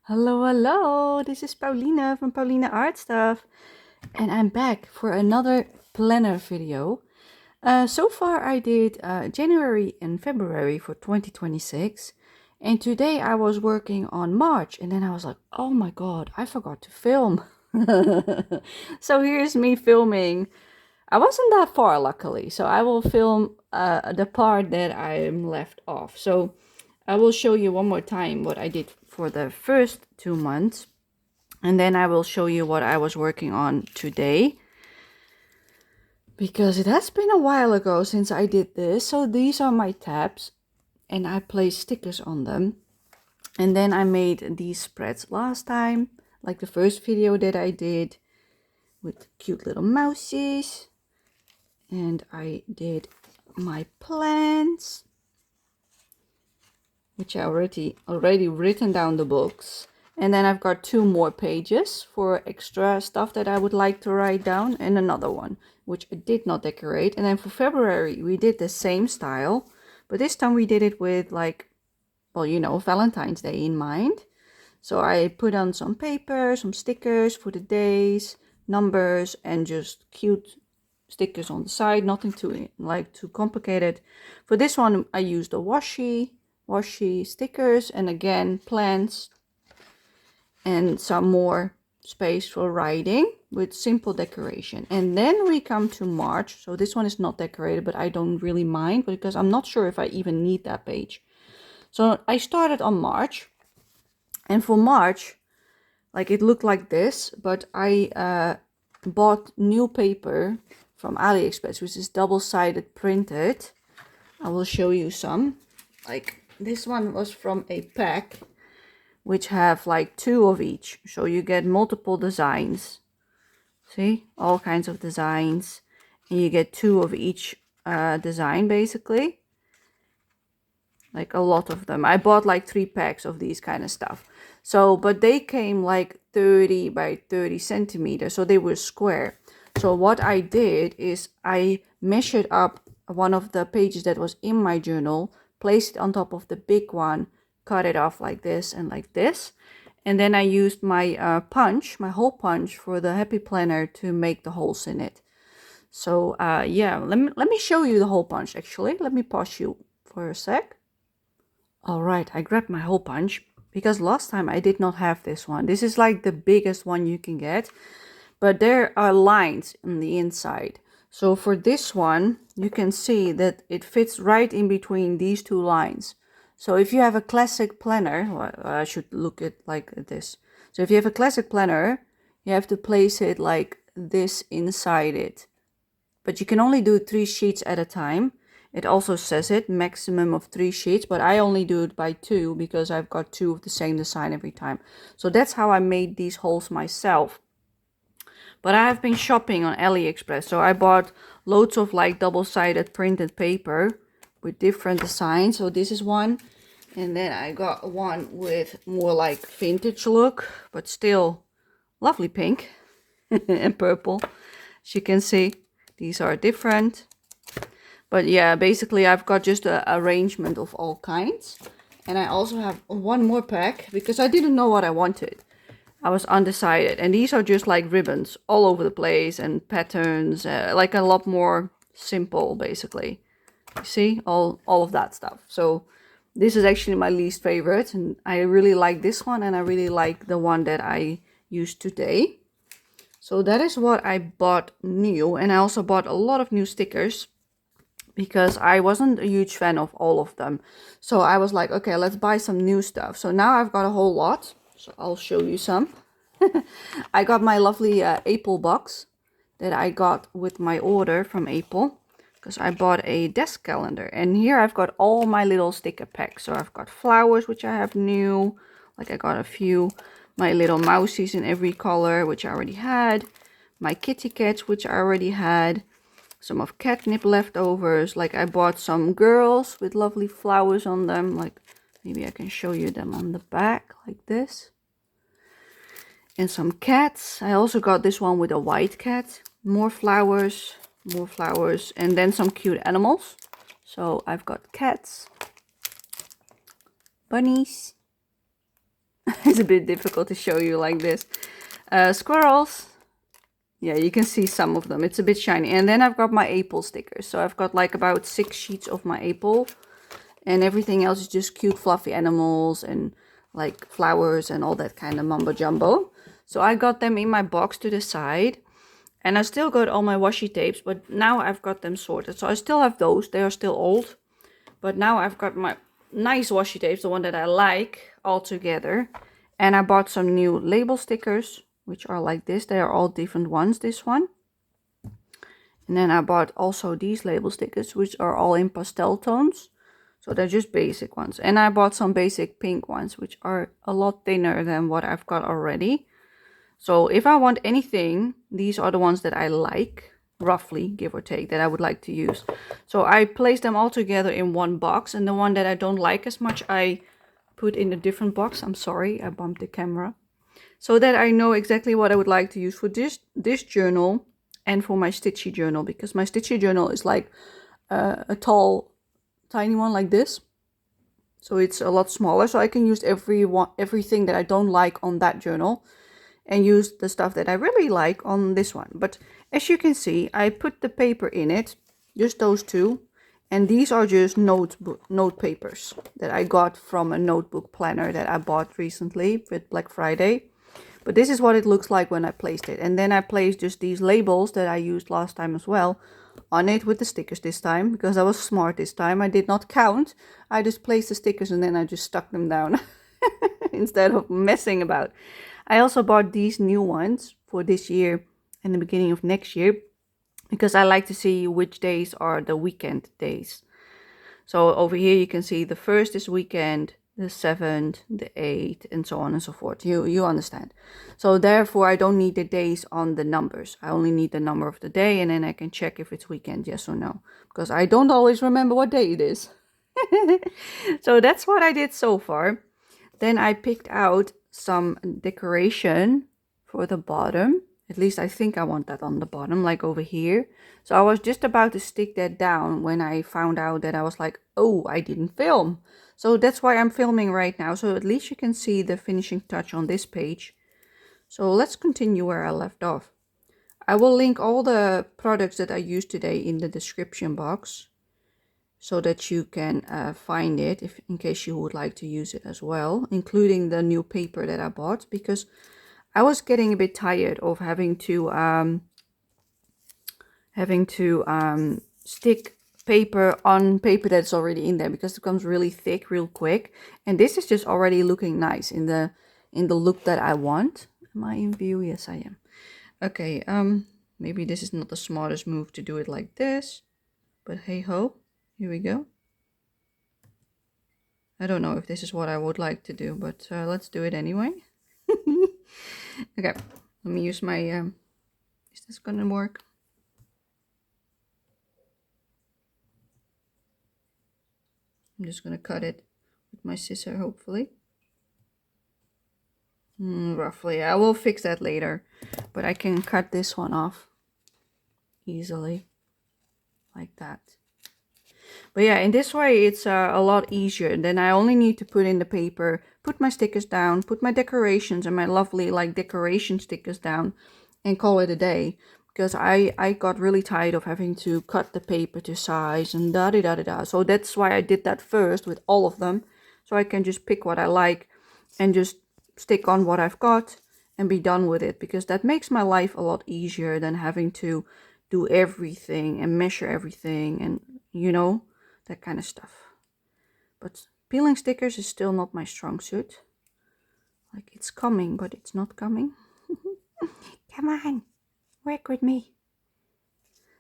Hello, hello. This is Paulina from Paulina Art Stuff, and I'm back for another planner video. So far, I did January and February for 2026, and today I was working on March, and then I was like, oh my god, I forgot to film. So here's me filming. I wasn't that far, luckily, so I will film the part that I am left off. So I will show you one more time what I did for the first 2 months, and then I will show you what I was working on today, because it has been a while ago since I did this. So these are my tabs, and I placed stickers on them. And then I made these spreads last time, like the first video that I did with cute little mouses. And I did my plants, which I already written down the books. And then I've got 2 more pages for extra stuff that I would like to write down, and another one which I did not decorate. And then for February we did the same style, but this time we did it with, like, well, you know, Valentine's Day in mind. So I put on some paper, some stickers for the days, numbers, and just cute stickers on the side, nothing too complicated. For this one I used the washi stickers, and again plants and some more space for writing with simple decoration. And then we come to March. So this one is not decorated, but I don't really mind because I'm not sure if I even need that page. So I started on March, and for March, like, it looked like this, but I bought new paper from AliExpress, which is double-sided printed. I will show you some. Like, this one was from a pack which have like 2 of each, so you get multiple designs. See, all kinds of designs, and you get 2 of each design, basically, like a lot of them. I bought like 3 packs of these kind of stuff. So, but they came like 30 by 30 centimeters, so they were square. So what I did is I measured up one of the pages that was in my journal, placed it on top of the big one, cut it off like this and like this. And then I used my my hole punch for the Happy Planner to make the holes in it. So yeah, let me show you the hole punch actually. Let me pause you for a sec. All right, I grabbed my hole punch because last time I did not have this one. This is like the biggest one you can get, but there are lines on the inside. So for this one, you can see that it fits right in between these 2 lines. So if you have a classic planner, well, I should look at like this. So if you have a classic planner, you have to place it like this inside it. But you can only do 3 sheets at a time. It also says it, maximum of 3 sheets, but I only do it by 2 because I've got 2 of the same design every time. So that's how I made these holes myself. But I have been shopping on AliExpress, so I bought loads of like double-sided printed paper with different designs. So this is one, and then I got one with more like vintage look, but still lovely pink and purple. As you can see, these are different. But yeah, basically I've got just an arrangement of all kinds. And I also have one more pack because I didn't know what I wanted. I was undecided. And these are just like ribbons all over the place and patterns, like a lot more simple, basically. You see, all of that stuff. So this is actually my least favorite, and I really like this one, and I really like the one that I used today. So that is what I bought new, and I also bought a lot of new stickers because I wasn't a huge fan of all of them. So I was like, okay, let's buy some new stuff. So now I've got a whole lot. So I'll show you some. I got my lovely Apple box that I got with my order from Apple, because I bought a desk calendar. And here I've got all my little sticker packs. So I've got flowers, which I have new. Like, I got a few. My little mousies in every color, which I already had. My kitty cats, which I already had. Some of catnip leftovers. Like, I bought some girls with lovely flowers on them. Like, maybe I can show you them on the back like this. And some cats. I also got this one with a white cat. More flowers, and then some cute animals. So I've got cats, bunnies, It's a bit difficult to show you like this. Squirrels. Yeah, you can see some of them. It's a bit shiny. And then I've got my April stickers. So I've got like about 6 sheets of my April. And everything else is just cute fluffy animals and like flowers and all that kind of mumbo jumbo. So I got them in my box to the side. And I still got all my washi tapes, but now I've got them sorted. So I still have those. They are still old. But now I've got my nice washi tapes, the one that I like, all together. And I bought some new label stickers, which are like this. They are all different ones, this one. And then I bought also these label stickers, which are all in pastel tones. So they're just basic ones. And I bought some basic pink ones, which are a lot thinner than what I've got already. So if I want anything, these are the ones that I like, roughly, give or take, that I would like to use. So I place them all together in one box, and the one that I don't like as much, I put in a different box. I'm sorry, I bumped the camera. So that I know exactly what I would like to use for this journal and for my Stitchy journal, because my Stitchy journal is like a tall, tiny one like this. So it's a lot smaller, so I can use everything that I don't like on that journal and use the stuff that I really like on this one. But as you can see, I put the paper in it, just those two. And these are just note papers that I got from a notebook planner that I bought recently with Black Friday. But this is what it looks like when I placed it. And then I placed just these labels that I used last time as well on it with the stickers this time, because I was smart this time. I did not count. I just placed the stickers and then I just stuck them down instead of messing about. I also bought these new ones for this year and the beginning of next year, because I like to see which days are the weekend days. So over here you can see the 1st is weekend, the 7th, the 8th, and so on and so forth. You understand. So therefore I don't need the days on the numbers. I only need the number of the day, and then I can check if it's weekend, yes or no. Because I don't always remember what day it is. So that's what I did so far. Then I picked out some decoration for the bottom. At least I think I want that on the bottom, like over here. So I was just about to stick that down when I found out that I was like, oh, I didn't film. So that's why I'm filming right now. So at least you can see the finishing touch on this page. So let's continue where I left off. I will link all the products that I used today in the description box, so that you can find it in case you would like to use it as well, including the new paper that I bought, because I was getting a bit tired of having to stick paper on paper that's already in there, because it becomes really thick real quick. And this is just already looking nice in the look that I want. Am I in view? Yes, I am. Okay, maybe this is not the smartest move to do it like this, but hey ho. Here we go. I don't know if this is what I would like to do, but let's do it anyway. Okay, let me use my, is this gonna work? I'm just gonna cut it with my scissor, hopefully. Roughly, I will fix that later, but I can cut this one off easily, like that. But yeah, in this way it's a lot easier. Then I only need to put in the paper, put my stickers down, put my decorations and my lovely like decoration stickers down, and call it a day. Because I got really tired of having to cut the paper to size and da-da-da-da-da. So that's why I did that first with all of them. So I can just pick what I like and just stick on what I've got and be done with it. Because that makes my life a lot easier than having to do everything and measure everything and, you know, that kind of stuff. But peeling stickers is still not my strong suit. Like, it's coming, but it's not coming. Come on, work with me.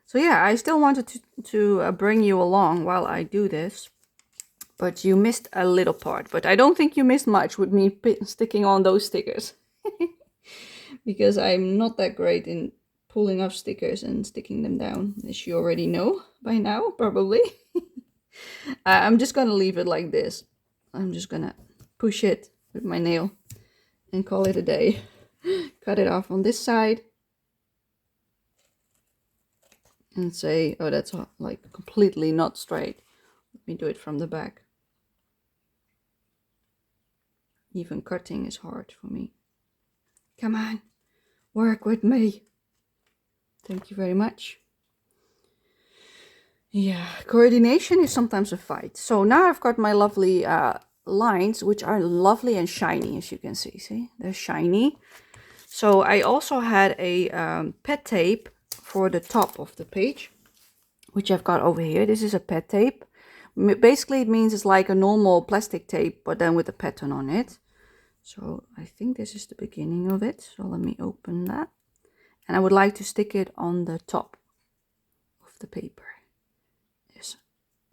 So yeah, I still wanted to bring you along while I do this. But you missed a little part. But I don't think you missed much with me sticking on those stickers. Because I'm not that great in pulling off stickers and sticking them down, as you already know by now, probably. I'm just gonna leave it like this. I'm just gonna push it with my nail and call it a day. Cut it off on this side and say, oh, that's like completely not straight. Let me do it from the back. Even cutting is hard for me. Come on, work with me. Thank you very much. Yeah, coordination is sometimes a fight. So now I've got my lovely lines, which are lovely and shiny, as you can see. See, they're shiny. So I also had a pet tape for the top of the page, which I've got over here. This is a pet tape. Basically, it means it's like a normal plastic tape, but then with a pattern on it. So I think this is the beginning of it. So let me open that. And I would like to stick it on the top of the paper. Yes.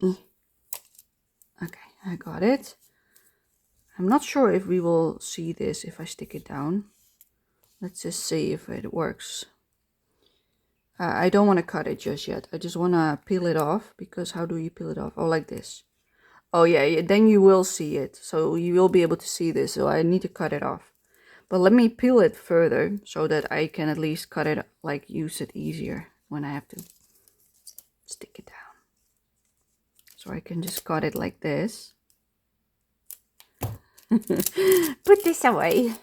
Okay, I got it. I'm not sure if we will see this if I stick it down. Let's just see if it works. I don't want to cut it just yet. I just want to peel it off, because how do you peel it off? Oh, like this. Oh yeah, then you will see it. So you will be able to see this. So I need to cut it off. But let me peel it further so that I can at least cut it, like use it easier when I have to stick it down. So I can just cut it like this. Put this away.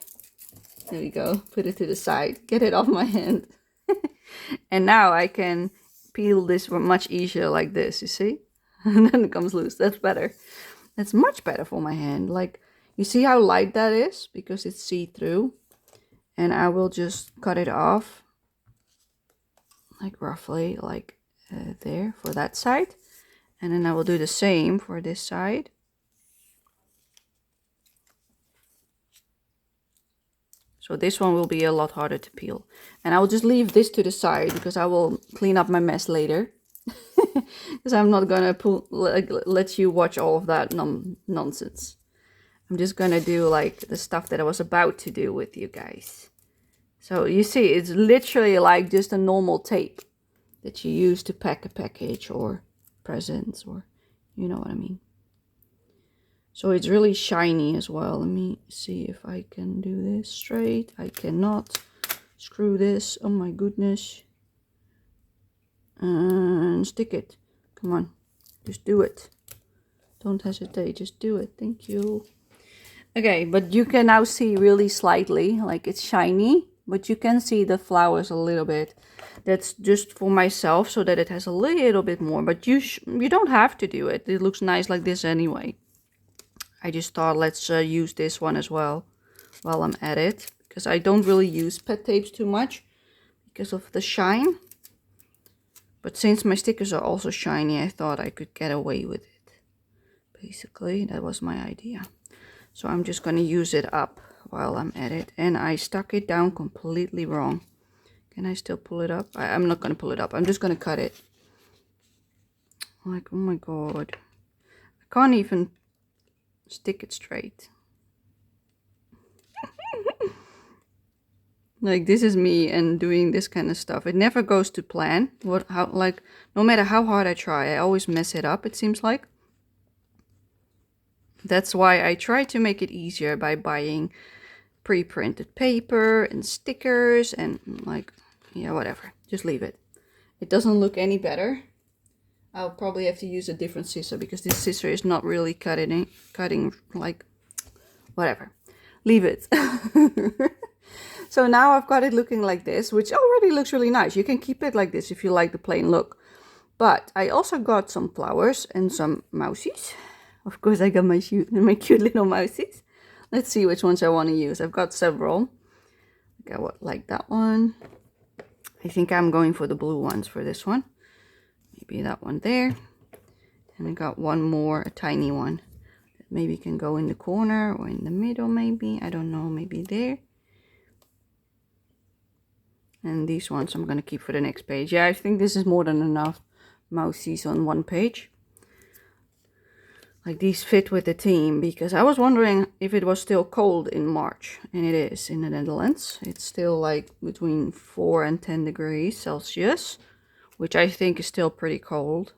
There we go. Put it to the side. Get it off my hand. And now I can peel this much easier like this, you see? And then it comes loose. That's better. That's much better for my hand. Like, you see how light that is? Because it's see-through. And I will just cut it off. Like roughly like there for that side. And then I will do the same for this side. So this one will be a lot harder to peel. And I will just leave this to the side because I will clean up my mess later. Because I'm not gonna let you watch all of that nonsense. I'm just gonna do like the stuff that I was about to do with you guys. So you see, it's literally like just a normal tape that you use to pack a package or presents, or you know what I mean. So it's really shiny as well. Let me see if I can do this straight. I cannot. Screw this. Oh my goodness. And stick it. Come on. Just do it. Don't hesitate. Just do it. Thank you. Okay, but you can now see really slightly, like it's shiny, but you can see the flowers a little bit. That's just for myself so that it has a little bit more, but you don't have to do it. It looks nice like this anyway. I just thought let's use this one as well while I'm at it, because I don't really use pet tapes too much because of the shine. But since my stickers are also shiny, I thought I could get away with it. Basically, that was my idea. So I'm just going to use it up while I'm at it. And I stuck it down completely wrong. Can I still pull it up? I'm not going to pull it up. I'm just going to cut it. Like, oh my god. I can't even stick it straight. Like, this is me and doing this kind of stuff. It never goes to plan. Like, no matter how hard I try, I always mess it up, it seems like. That's why I try to make it easier by buying pre-printed paper and stickers and like, yeah, whatever. Just leave it. It doesn't look any better. I'll probably have to use a different scissor because this scissor is not really cutting like, whatever. Leave it. So now I've got it looking like this, which already looks really nice. You can keep it like this if you like the plain look. But I also got some flowers and some mousies. Of course, I got my cute little mousies. Let's see which ones I want to use. I've got several. I got like that one. I think I'm going for the blue ones for this one. Maybe that one there. And I got one more, a tiny one. That maybe can go in the corner or in the middle maybe. I don't know, maybe there. And these ones I'm going to keep for the next page. Yeah, I think this is more than enough mousies on one page. Like, these fit with the theme, because I was wondering if it was still cold in March. And it is in the Netherlands. It's still like between 4 and 10 degrees Celsius, which I think is still pretty cold.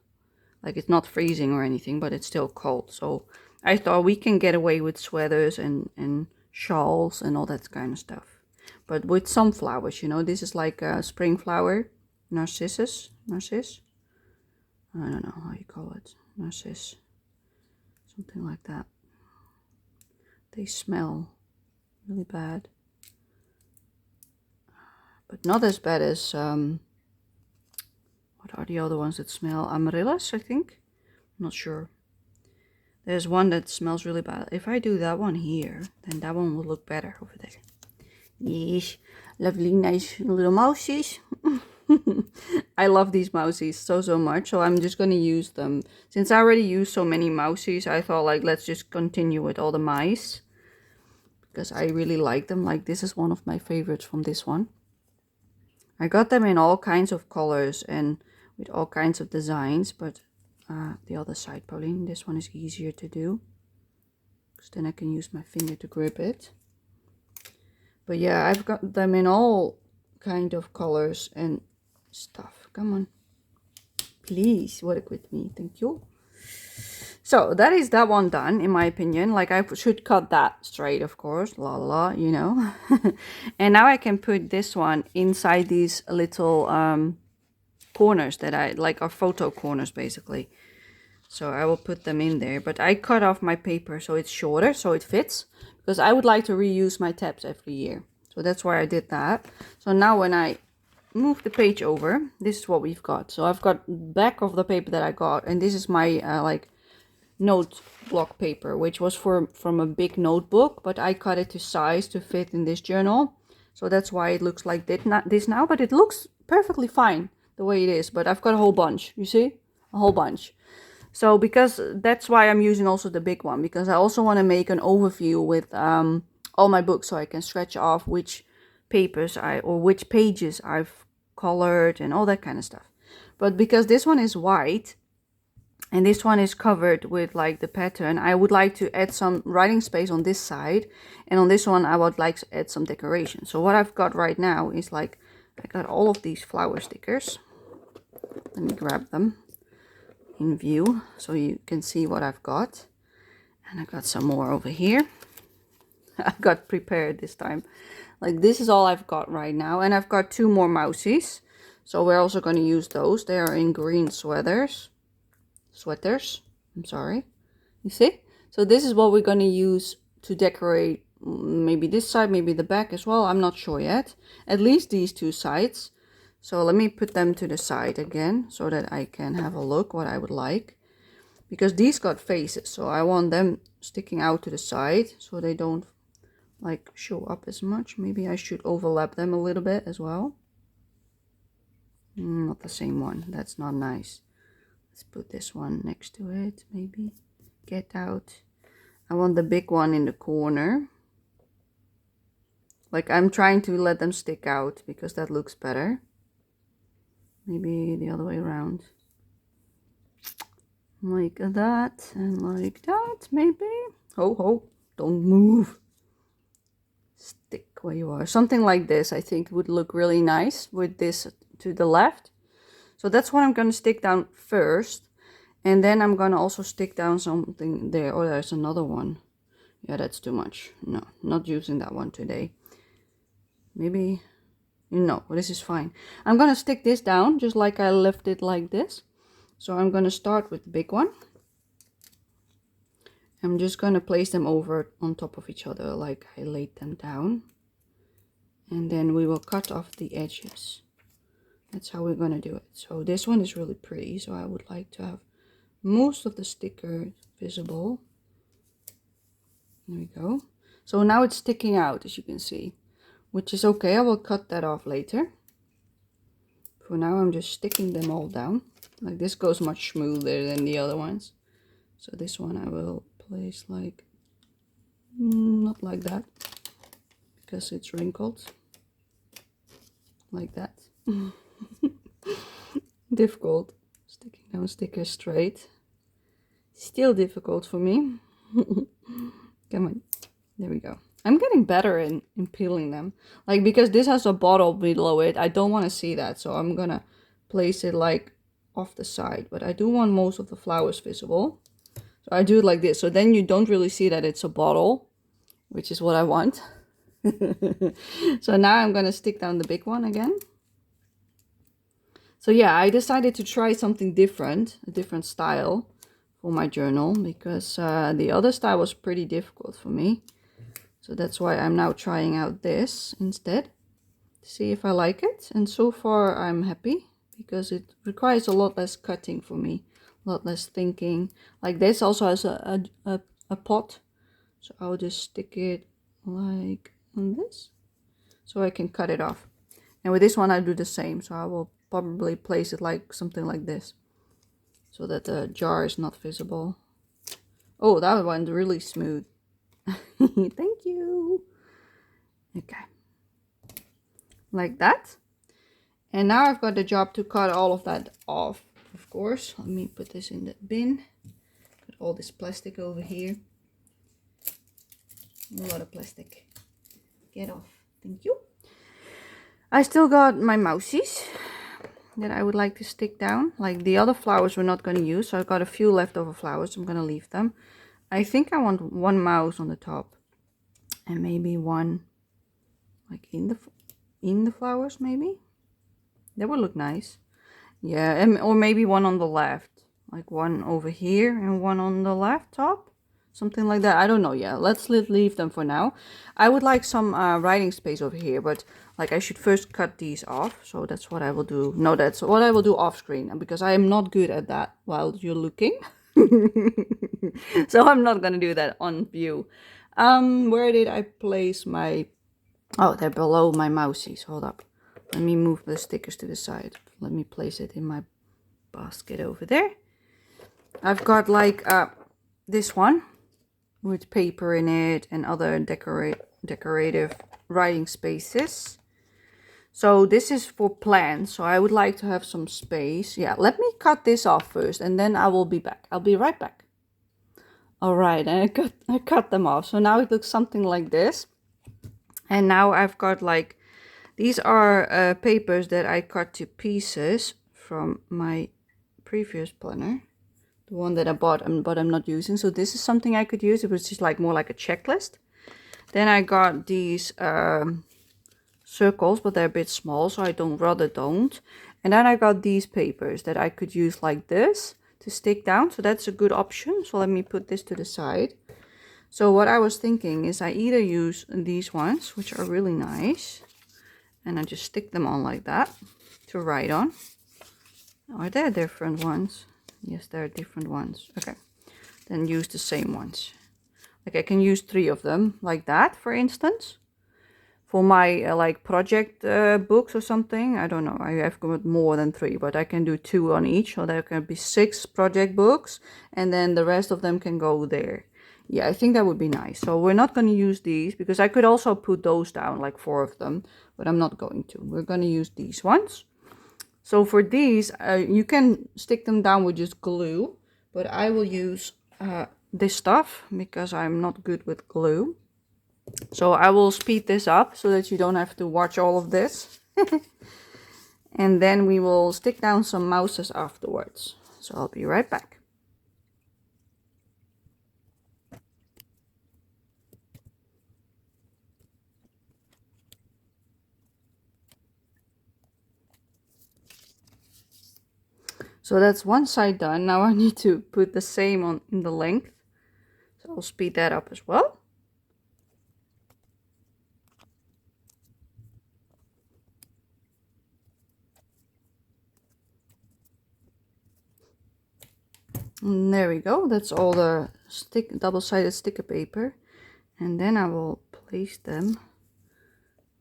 Like, it's not freezing or anything, but it's still cold. So I thought we can get away with sweaters and shawls and all that kind of stuff. But with some flowers, you know, this is like a spring flower, narcissus, I don't know how you call it, narcissus, something like that. they smell really bad. But not as bad as, what are the other ones that smell? Amaryllis, I think? I'm not sure. There's one that smells really bad. If I do that one here, then that one will look better over there. Yes, lovely, nice little mousies. I love these mousies so much, so I'm just gonna use them. Since I already used so many mousies, I thought like let's just continue with all the mice, because I really like them. Like this is one of my favorites from this one. I got them in all kinds of colors and with all kinds of designs, but the other side, Pauline, this one is easier to do, because then I can use my finger to grip it. But yeah, I've got them in all kind of colors and stuff. Come on, please work with me, thank you. So that is that one done, in my opinion. Like I should cut that straight, of course, la la, you know. And now I can put this one inside these little corners that I like, are photo corners basically. So I will put them in there, but I cut off my paper so it's shorter, so it fits, because I would like to reuse my tabs every year. So that's why I did that. So now when I move the page over, this is what we've got. So I've got back of the paper that I got, and this is my like note block paper, which was from a big notebook, but I cut it to size to fit in this journal. So that's why it looks like this now, but it looks perfectly fine the way it is. But I've got a whole bunch, you see, a whole bunch. So because that's why I'm using also the big one, because I also want to make an overview with all my books, so I can scratch off which papers or which pages I've colored and all that kind of stuff. But because this one is white and this one is covered with like the pattern, I would like to add some writing space on this side, and on this one I would like to add some decoration. So what I've got right now is like, I got all of these flower stickers. Let me grab them in view so you can see what I've got. And I've got some more over here. I got prepared this time. Like this is all I've got right now, and I've got 2 more mousies, so we're also going to use those. They are in green sweaters, I'm sorry, you see. So this is what we're going to use to decorate maybe this side, maybe the back as well, I'm not sure yet. At least these 2 sides. So let me put them to the side again so that I can have a look what I would like, because these got faces, so I want them sticking out to the side so they don't like show up as much. Maybe I should overlap them a little bit as well. Not the same one, that's not nice. Let's put this one next to it, maybe. Get out. I want the big one in the corner. Like I'm trying to let them stick out because that looks better. Maybe the other way around. Like that and like that, maybe. Ho ho, don't move. Stick where you are. Something like this I think would look really nice with this to the left. So that's what I'm going to stick down first. And then I'm going to also stick down something there. Oh, there's another one. Yeah, that's too much. No, not using that one today. Maybe, no, this is fine. I'm going to stick this down just like I left it like this. So I'm going to start with the big one. I'm just going to place them over on top of each other like I laid them down. And then we will cut off the edges. That's how we're going to do it. So this one is really pretty, so I would like to have most of the sticker visible. There we go. So now it's sticking out, as you can see, which is okay. I will cut that off later. For now I'm just sticking them all down. Like this goes much smoother than the other ones. So this one I will place like, not like that, because it's wrinkled. Like that. Difficult. Sticking down stickers straight. Still difficult for me. Come on. There we go. I'm getting better in peeling them. Like, because this has a bottle below it, I don't want to see that. So I'm gonna place it like off the side. But I do want most of the flowers visible. So I do it like this. So then you don't really see that it's a bottle, which is what I want. So now I'm gonna stick down the big one again. So yeah, I decided to try something different, a different style for my journal, because the other style was pretty difficult for me. So that's why I'm now trying out this instead to see if I like it. And so far I'm happy because it requires a lot less cutting for me, a lot less thinking. Like this also has a pot, so I'll just stick it like on this so I can cut it off. And with this one I do the same, so I will probably place it like something like this so that the jar is not visible. Oh, that went really smooth. Thank you. Okay, like that. And now I've got the job to cut all of that off, of course. Let me put this in the bin. Put all this plastic over here. A lot of plastic. Get off. Thank you. I still got my mousies that I would like to stick down. Like the other flowers we're not going to use, so I've got a few leftover flowers. I'm going to leave them. I think I want one mouse on the top. And maybe one like in the flowers maybe. That would look nice. Yeah, and, or maybe one on the left. Like one over here and one on the left top. Something like that. I don't know. Yeah, let's leave them for now. I would like some writing space over here, but like I should first cut these off. So that's what I will do. No, that's what I will do off screen because I am not good at that while you're looking. So I'm not going to do that on view. Where did I place my... Oh, they're below my mousies. Hold up. Let me move the stickers to the side. Let me place it in my basket over there. I've got like this one with paper in it and other decorative writing spaces. So this is for plants. So I would like to have some space. Yeah, let me cut this off first and then I will be back. I'll be right back. All right, and I cut them off. So now it looks something like this. And now I've got like, these are papers that I cut to pieces from my previous planner. The one that I bought, but I'm not using. So this is something I could use. It was just like more like a checklist. Then I got these circles, but they're a bit small, so I rather don't. And then I got these papers that I could use like this to stick down. So that's a good option. So let me put this to the side. So what I was thinking is I either use these ones, which are really nice, and I just stick them on like that to write on. Are there different ones? Yes, there are different ones. Okay, then use the same ones. Like I can use 3 of them like that, for instance. For my like project books or something. I don't know. I have got more than 3, but I can do 2 on each. So there can be 6 project books and then the rest of them can go there. Yeah, I think that would be nice. So we're not going to use these because I could also put those down, like 4 of them, but I'm not going to. We're going to use these ones. So for these, you can stick them down with just glue, but I will use this stuff because I'm not good with glue. So I will speed this up so that you don't have to watch all of this. And then we will stick down some mouses afterwards. So I'll be right back. So that's one side done. Now I need to put the same on in the length. So I'll speed that up as well. And there we go. That's all the double-sided sticker paper. And then I will place them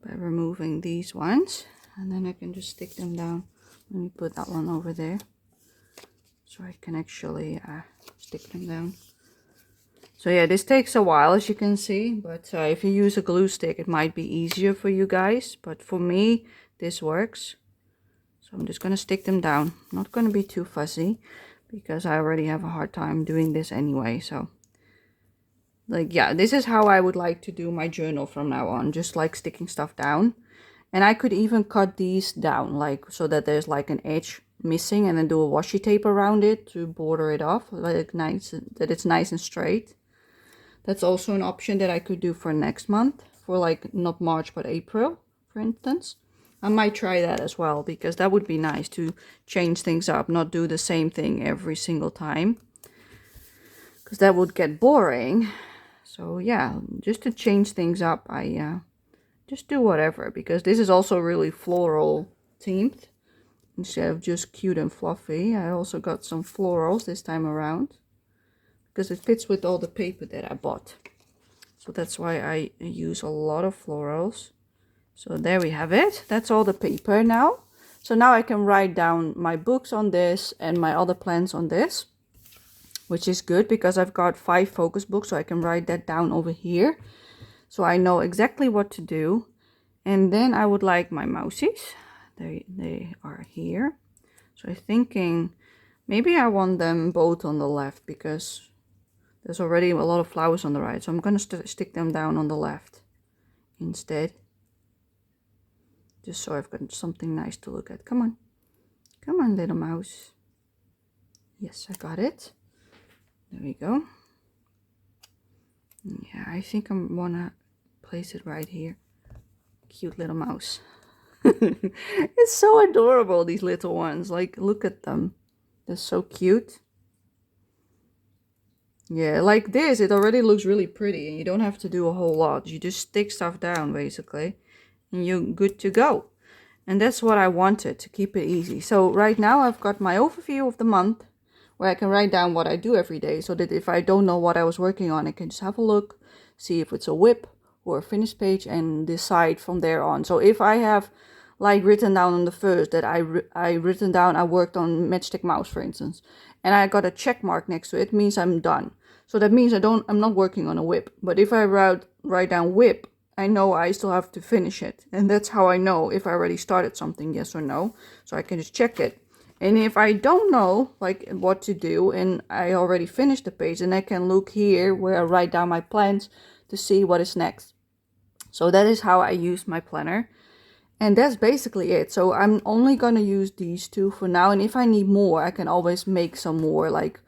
by removing these ones. And then I can just stick them down. Let me put that one over there, so I can actually stick them down. So yeah, this takes a while, as you can see, but if you use a glue stick, it might be easier for you guys. But for me, this works. So I'm just going to stick them down. Not going to be too fussy, because I already have a hard time doing this anyway. So, like, yeah, this is how I would like to do my journal from now on. Just like sticking stuff down. And I could even cut these down, like, so that there's like an edge missing, and then do a washi tape around it to border it off, like nice, that it's nice and straight. That's also an option that I could do for next month, for like not March but April, for instance. I might try that as well, because that would be nice to change things up, not do the same thing every single time, because that would get boring. So yeah, just to change things up, I just do whatever, because this is also really floral themed instead of just cute and fluffy. I also got some florals this time around because it fits with all the paper that I bought. So that's why I use a lot of florals. So there we have it. That's all the paper now. So now I can write down my books on this and my other plans on this, which is good because I've got 5 focus books, so I can write that down over here. So I know exactly what to do. And then I would like my mousies. They are here. So I'm thinking maybe I want them both on the left because there's already a lot of flowers on the right. So I'm going to stick them down on the left instead. Just so I've got something nice to look at. Come on. Come on, little mouse. Yes, I got it. There we go. Yeah, I think I want to place it right here. Cute little mouse. It's so adorable, these little ones. Like, look at them. They're so cute. Yeah, like this, it already looks really pretty and you don't have to do a whole lot. You just stick stuff down, basically, and you're good to go. And that's what I wanted, to keep it easy. So right now I've got my overview of the month where I can write down what I do every day, so that if I don't know what I was working on, I can just have a look, see if it's a WIP or a finished page, and decide from there on. So if I have like written down on the first that I written down I worked on Matchstick Mouse, for instance, and I got a check mark next to it, means I'm done. So that means I'm not working on a WIP. But if I write down WIP, I know I still have to finish it. And that's how I know if I already started something, yes or no. So I can just check it. And if I don't know like what to do and I already finished the page, then I can look here where I write down my plans to see what is next. So that is how I use my planner. And that's basically it. So I'm only going to use these 2 for now. And if I need more, I can always make some more, like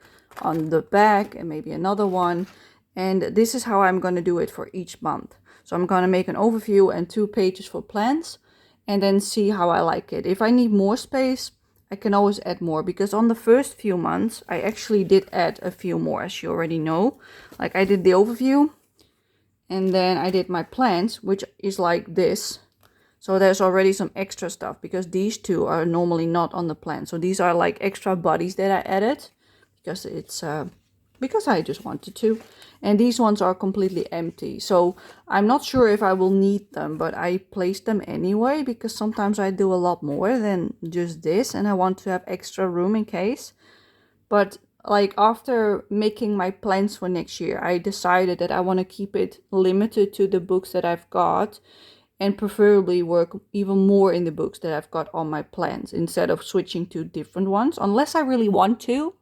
on the back and maybe another one. And this is how I'm going to do it for each month. So I'm going to make an overview and 2 pages for plans and then see how I like it. If I need more space, I can always add more, because on the first few months, I actually did add a few more, as you already know. Like I did the overview and then I did my plans, which is like this. So there's already some extra stuff because these 2 are normally not on the plan. So these are like extra bodies that I added because it's because I just wanted to. And these ones are completely empty. So I'm not sure if I will need them, but I placed them anyway because sometimes I do a lot more than just this and I want to have extra room in case. But like after making my plans for next year, I decided that I want to keep it limited to the books that I've got, and preferably work even more in the books that I've got on my plans instead of switching to different ones. Unless I really want to,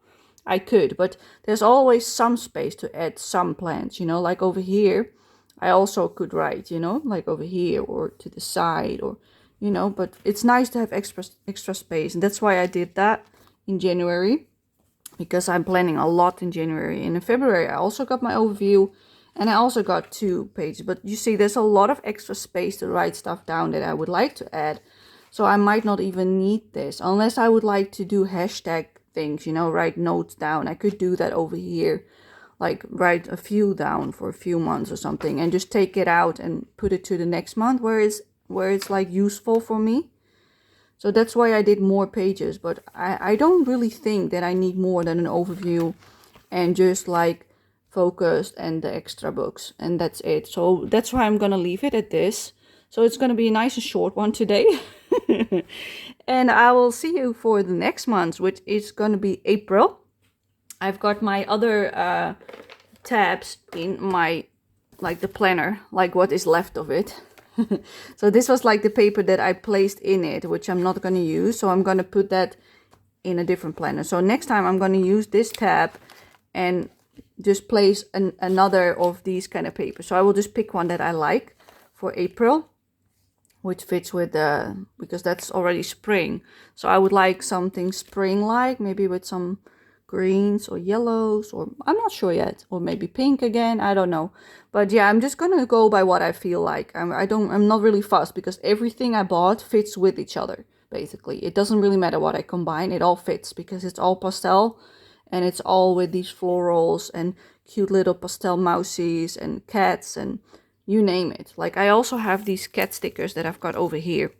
I could, but there's always some space to add some plans, you know, like over here, I also could write, you know, like over here or to the side or, you know, but it's nice to have extra space. And that's why I did that in January, because I'm planning a lot in January. And in February, I also got my overview and I also got 2 pages. But you see, there's a lot of extra space to write stuff down that I would like to add. So I might not even need this unless I would like to do hashtag things, you know, write notes down. I could do that over here, like write a few down for a few months or something and just take it out and put it to the next month where it's like useful for me. So that's why I did more pages, but I don't really think that I need more than an overview and just like focused and the extra books, and that's it. So that's why I'm gonna leave it at this. So it's gonna be a nice and short one today. And I will see you for the next month, which is gonna be April. I've got my other tabs in my, like the planner, like what is left of it. So this was like the paper that I placed in it, which I'm not going to use. So I'm going to put that in a different planner. So next time I'm going to use this tab and just place another of these kind of papers. So I will just pick one that I like for April, which fits with the, because that's already spring. So I would like something spring-like, maybe with some greens or yellows, or I'm not sure yet, or maybe pink again, I don't know. But yeah, I'm just gonna go by what I feel like. I'm not really fussed because everything I bought fits with each other, basically. It doesn't really matter what I combine, it all fits because it's all pastel and it's all with these florals and cute little pastel mousies and cats and you name it. Like I also have these cat stickers that I've got over here.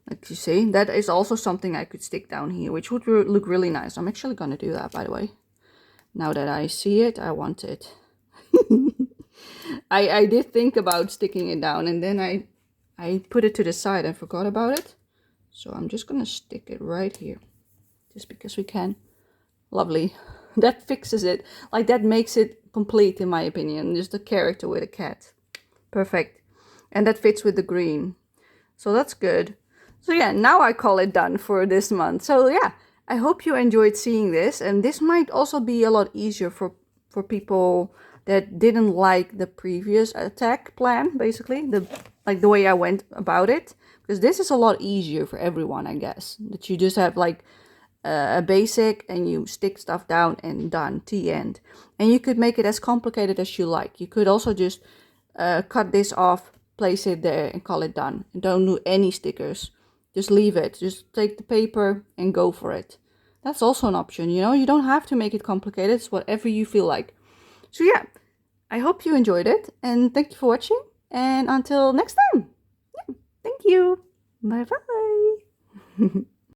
Like you see, that is also something I could stick down here, which would look really nice. I'm actually gonna do that, by the way. Now that I see it, I want it. I did think about sticking it down, and then I put it to the side and forgot about it. So I'm just gonna stick it right here, just because we can. Lovely. That fixes it. Like that makes it complete in my opinion. Just a character with a cat. Perfect. And that fits with the green. So that's good. So yeah, now I call it done for this month. So yeah, I hope you enjoyed seeing this. And this might also be a lot easier for people that didn't like the previous attack plan, basically. The way I went about it. Because this is a lot easier for everyone, I guess. That you just have like a basic and you stick stuff down and done, the end. And you could make it as complicated as you like. You could also just cut this off, place it there and call it done. And don't do any stickers. Just leave it. Just take the paper and go for it. That's also an option, you know. You don't have to make it complicated. It's whatever you feel like. So yeah, I hope you enjoyed it. And thank you for watching. And until next time. Yeah, thank you. Bye bye.